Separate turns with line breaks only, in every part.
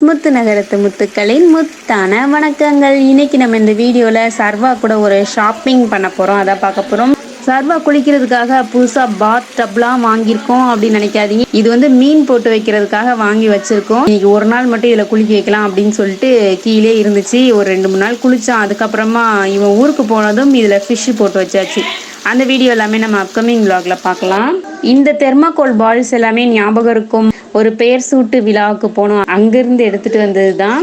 முத்து நகரத்து முத்துக்களின் முத்தான வணக்கங்கள். இன்னைக்கு நம்ம இந்த வீடியோல சர்வா கூட ஒரு ஷாப்பிங் பண்ண போறோம். அதான் பார்க்க போறோம். சர்வா குளிக்கிறதுக்காக புதுசா பாத் டப்லாம் வாங்கியிருக்கோம் அப்படின்னு நினைக்காதீங்க. இது வந்து மீன் போட்டு வைக்கிறதுக்காக வாங்கி வச்சிருக்கோம். இன்னைக்கு ஒரு நாள் மட்டும் இதுல குளிக்க வைக்கலாம் அப்படின்னு சொல்லிட்டு கீழே இருந்துச்சு. ஒரு 2-3 நாள் குளிச்சான். அதுக்கப்புறமா இவன் ஊருக்கு போனதும் இதுல ஃபிஷ் போட்டு வச்சாச்சு. அந்த வீடியோ எல்லாமே நம்ம அப்கமிங் vlogல பார்க்கலாம். இந்த தெர்மாகோல் பால்ஸ் எல்லாமே ஞாபகம் இருக்கும். ஒரு பெயர் சூட்டு விழாவுக்கு போனோம், அங்கிருந்து எடுத்துட்டு வந்தது தான்.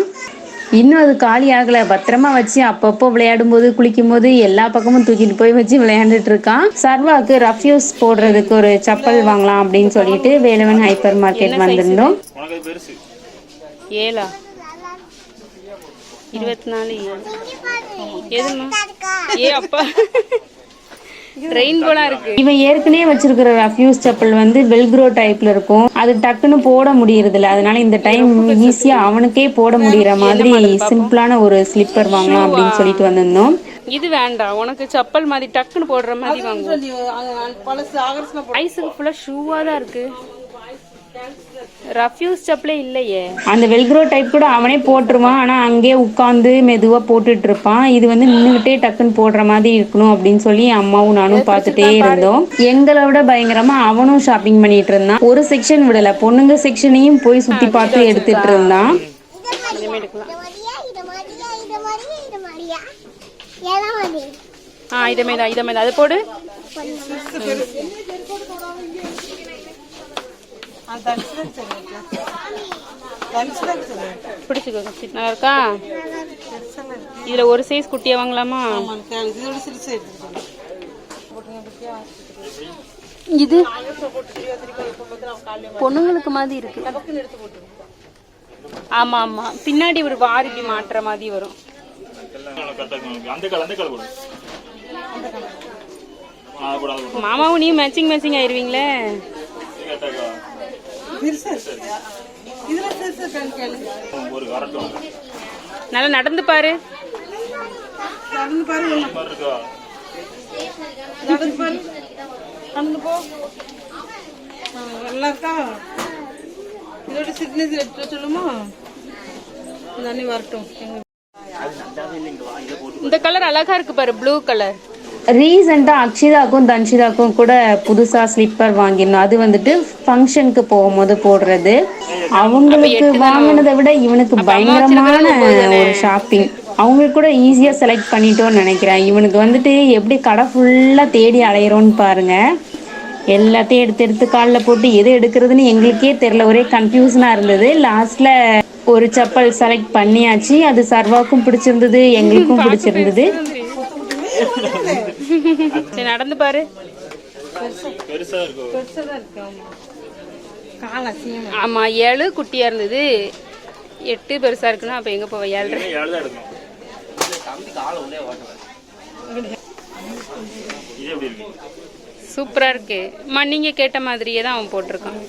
இன்னும் அது காலி ஆகல, பத்திரமா வச்சு அப்பப்போ விளையாடும் போது குளிக்கும் போது எல்லா பக்கமும் தூக்கிட்டு போய் வச்சு விளையாண்டுட்டு இருக்கான். சர்வாக்கு ரஃப்யூஸ் போடுறதுக்கு ஒரு சப்பல் வாங்கலாம் அப்படின்னு சொல்லிட்டு வேலவன் ஹைப்பர் மார்க்கெட் வந்திருந்தோம்.
24 ரெயின்போலா இருக்கு.
இவன் ஏற்கனவே வச்சிருக்கிற ரஃப்யூஸ் செப்பல் வந்து வெல்க்ரோ டைப்ல இருக்கும். அது டக்குன்னு போட முடியறது இல்ல. அதனால இந்த டைம் ஈஸியா அவனுக்கே போட முடியற மாதிரி சிம்பிளான ஒரு ஸ்லிப்பர் வாங்கலாம் அப்படின்னு சொல்லிட்டு வந்திருந்தோம்.
இது வேண்டாம், உனக்கு செப்பல் மாதிரி டக்குன்னு போடுற மாதிரி வாங்குவோம். ஐஸுக்கு ஃபுல்லா ஷூவா தான் இருக்கு. ரஃப்யூஸ் செப்பலே இல்லையே.
அந்த வெல்க்ரோ டைப் கூட அவனே போட்டுருவான். ஆனா அங்கேயே உட்காந்து மெதுவா போட்டுட்டு இருப்பான். இது வந்து நின்றுகிட்டே டக்குன்னு போடுற மாதிரி இருக்கணும் அப்படின்னு சொல்லி அம்மாவும் நானும் பார்த்துட்டே இருந்தோம். எங்களை விட பயங்கரமா அவனும் ஷாப்பிங் பண்ணிட்டு இருந்தான். ஒரு செக்ஷன் விடல, பொண்ணுங்க செக்ஷனையும் போய் சுத்தி பார்த்து எடுத்துட்டு இருந்தான்.
இதமே அது போடு. நல்லா இருக்கா? இதுல ஒரு சைஸ் குட்டியா வாங்கலாமா? இது பொண்ணுங்களுக்கு மாதிரி இருக்கு. ஆமா ஆமா, பின்னாடி ஒரு வாரி மாட்டுற மாதிரி வரும். மாமாவும் நீ மேட்சிங் ஆயிருவீங்களே. நல்லா நடந்து பாரு.
நல்லா இருக்கா? இதோட சிக்னேச்சர் எடுத்து சொல்லுமா? வரட்டும்.
இந்த கலர் அழகா இருக்கு பாரு, ப்ளூ கலர்.
ரீசெண்டாக அக்ஷிதாக்கும் தன்ஷிதாக்கும் கூட புதுசாக ஸ்லிப்பர் வாங்கிடணும். அது வந்துட்டு ஃபங்க்ஷனுக்கு போகும்போது போடுறது. அவங்களுக்கு வாங்கினதை விட இவனுக்கு பயங்கரமான ஒரு ஷாப்பிங். அவங்களுக்கு கூட ஈஸியாக செலக்ட் பண்ணிட்டோன்னு நினைக்கிறேன். இவனுக்கு வந்துட்டு எப்படி கடை ஃபுல்லாக தேடி அலையிறோன்னு பாருங்க. எல்லாத்தையும் எடுத்து காலில் போட்டு எது எடுக்கிறதுன்னு எங்களுக்கே தெரியல, ஒரே கன்ஃபியூஷனாக இருந்தது. லாஸ்ட்ல ஒரு செப்பல் செலக்ட் பண்ணியாச்சு. அது சர்வாக்கும் பிடிச்சிருந்தது, எங்களுக்கும் பிடிச்சிருந்தது.
நடந்து பாரு. ஆமா, 7 குட்டியா இருந்தது, 8 பெருசா இருக்குன்னா அப்ப எங்க போவ? 7 சூப்பரா இருக்கு. நீங்க கேட்ட மாதிரியே தான் அவன் போட்டிருக்கான்.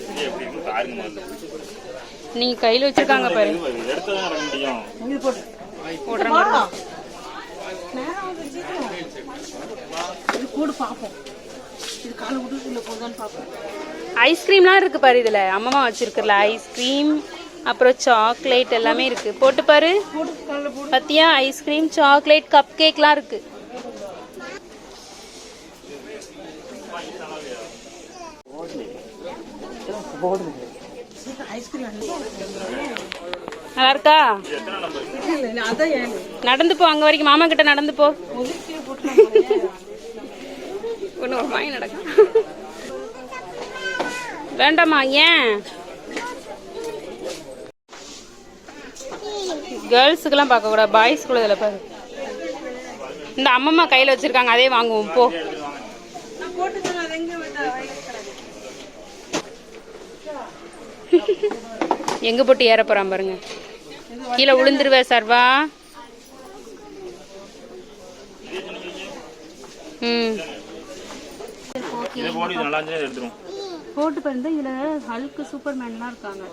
நீங்க கையில வச்சிருக்காங்க பாரு. போடுறாங்க. ஐஸ்கிரீம்லாம் இருக்கு பாரு இதுல. அம்மா வச்சிருக்கல ஐஸ்கிரீம், அப்புறம் சாக்லேட் எல்லாமே இருக்கு. போட்டு பாரு. பத்தியா? ஐஸ்கிரீம், சாக்லேட், கப் கேக்லாம் இருக்கு. நல்லா இருக்கா? நடந்து போ, அங்க வரைக்கும் மாமா கிட்ட நடந்து போ. ஒண்ணு ஒரு வாங்கி நடக்க வேண்டாமா? ஏன்? கேர்ள்ஸுக்கெல்லாம் பார்க்க கூடாது, பாய்ஸ் கூட இதில் பாரு. இந்த அம்மம்மா கையில் வச்சிருக்காங்க, அதே வாங்குவோம் போ. எங்க போட்டு ஏற போறான் பாருங்க. கீழே விழுந்துருவே சர்வா. போட்டு பாருங்க. இதுல ஹல்க் சூப்பர்மேன்லாம் இருக்காங்க.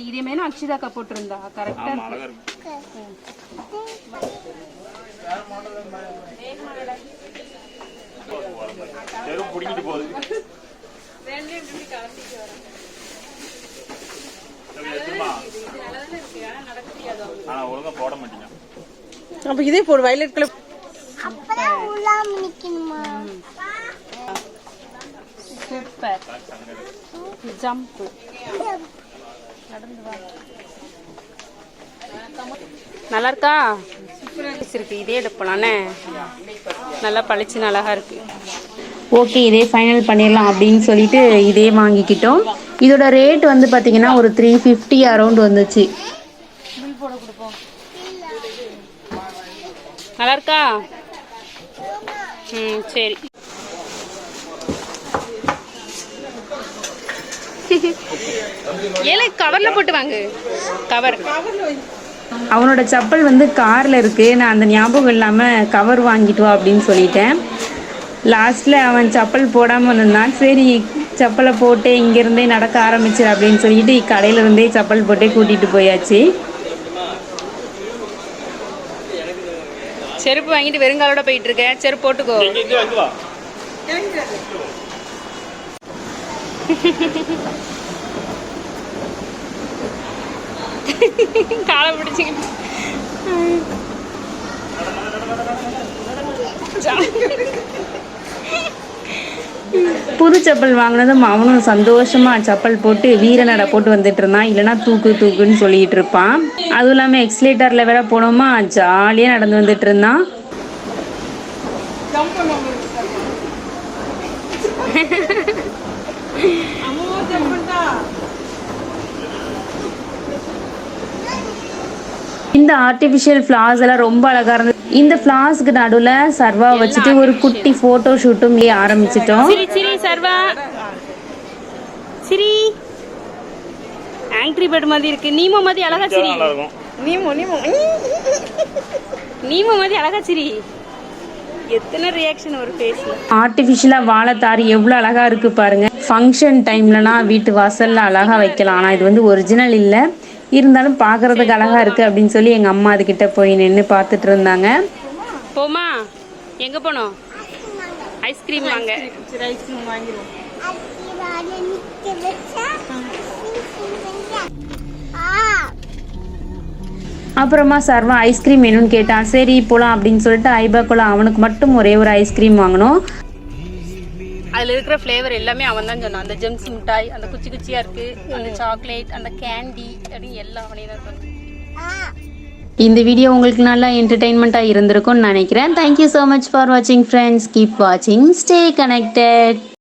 இதே மேலும் அக்ஷிதாக்கா போட்டிருந்தா கரெக்டா இருக்கு.
ஒழுங்கா போட மாட்டீங்க.
அப்ப இதே போடு வயலட் கலர்.
சூப்பர். ஜம்ப். நடந்து வா. நல்லா இருக்கா? இருக்கு. இதே எடுப்பலானே. நல்லா பளிச்சுன்னு அழகா இருக்கு.
ஓகே, இதே ஃபைனல் பண்ணிடலாம் அப்படின்னு சொல்லிட்டு இதே வாங்கிக்கிட்டோம். இதோட ரேட் வந்து பார்த்தீங்கன்னா ஒரு 350 அரௌண்ட் வந்துச்சு.
நல்லா இருக்கா? சரி. ஏலே கவர்ல போட்டு வாங்கு. கவர்.
அவனோட செப்பல் வந்து காரில் இருக்குது. நான் அந்த ஞாபகம் இல்லாமல் கவர் வாங்கிட்டு வா அப்படின்னு சொல்லிட்டேன். லாஸ்ட்டில் அவன் செப்பல் போடாமல் இருந்தான். சரி செப்பலை போட்டு இங்கேருந்தே நடக்க ஆரம்பிச்சிரு அப்படின்னு சொல்லிட்டு கடையிலேருந்தே செப்பல் போட்டே கூட்டிகிட்டு போயாச்சு.
செருப்பு வாங்கிட்டு வெறுங்காலோட போயிட்டு இருக்கேன். செருப்பு போட்டுக்கோ. காலை பிடிச்சிக்கிட்டு
புது செப்பல் வாங்கினதும் அவனும் சந்தோஷமா செப்பல் போட்டு வீர நடை போட்டு வந்துட்டு இருந்தான். இல்லைன்னா தூக்கு தூக்குன்னு சொல்லிட்டு இருப்பான். அதுவும் இல்லாமல் எக்ஸலேட்டர்ல வேற போனோமா, ஜாலியாக நடந்து வந்துட்டு இருந்தான். இந்த ஆர்டிஃபிஷியல் ஃப்ளார்ஸ் எல்லாம் ரொம்ப அழகா இருந்தது. இந்த ஃப்ளார்ஸ்க்கு நடுவில் சர்வா வச்சுட்டு ஒரு குட்டி ஃபோட்டோ ஷூட்டும் ஆரம்பிச்சிட்டோம்.
சிரி சர்வா சிரி. ஆங்க்ரி பேர்ட் மாதிரி இருக்கு. நீமோ மாதிரி அழகா சிரி. நீமோ மாதிரி அழகா சிரி. எத்தனை ரியாக்ஷன் ஒரு ஃபேஸ்ல.
ஆர்டிஃபிஷியலாக வாழைத்தாறு எவ்வளோ அழகா இருக்கு பாருங்க. ஃபங்க்ஷன் டைம்லனா வீட்டு வாசல்ல அழகா வைக்கலாம். ஆனால் இது வந்து ஒரிஜினல் இல்லை, இருந்தாலும் பார்க்கறதுக்கு அழகா இருக்கு அப்படின்னு சொல்லி எங்க அம்மா அதுகிட்ட போய் நின்று பார்த்துட்டு இருந்தாங்க.
போமா, எங்க போனோம்? ஐஸ்கிரீம் வாங்க.
சரி ஐஸ்கிரீம் வாங்கிடுவோம்.
அப்புறமா சர்வா ஐஸ்கிரீம் வேணும்னு கேட்டான். சரி போலாம் அப்படின்னு சொல்லிட்டு ஐபாக்குள்ள அவனுக்கு மட்டும் ஒரே ஒரு ஐஸ்கிரீம் வாங்கினோம்.
அதில் இருக்கிற ஃப்ளேவர் எல்லாமே அவன் தான் சொன்னான். அந்த ஜெம்ஸ் மிட்டாய், அந்த குச்சி குச்சியாக இருக்கு, அந்த சாக்லேட், அந்த கேண்டி அப்படின்னு எல்லாம் அவனே தான் சொன்னான்.
இந்த வீடியோ உங்களுக்கு நல்லா என்டர்டெயின்மெண்ட்டாக இருந்திருக்கும்னு நினைக்கிறேன். தேங்க்யூ ஸோ மச் ஃபார் வாட்சிங் ஃப்ரெண்ட்ஸ். கீப் வாட்சிங், ஸ்டே கனெக்டட்.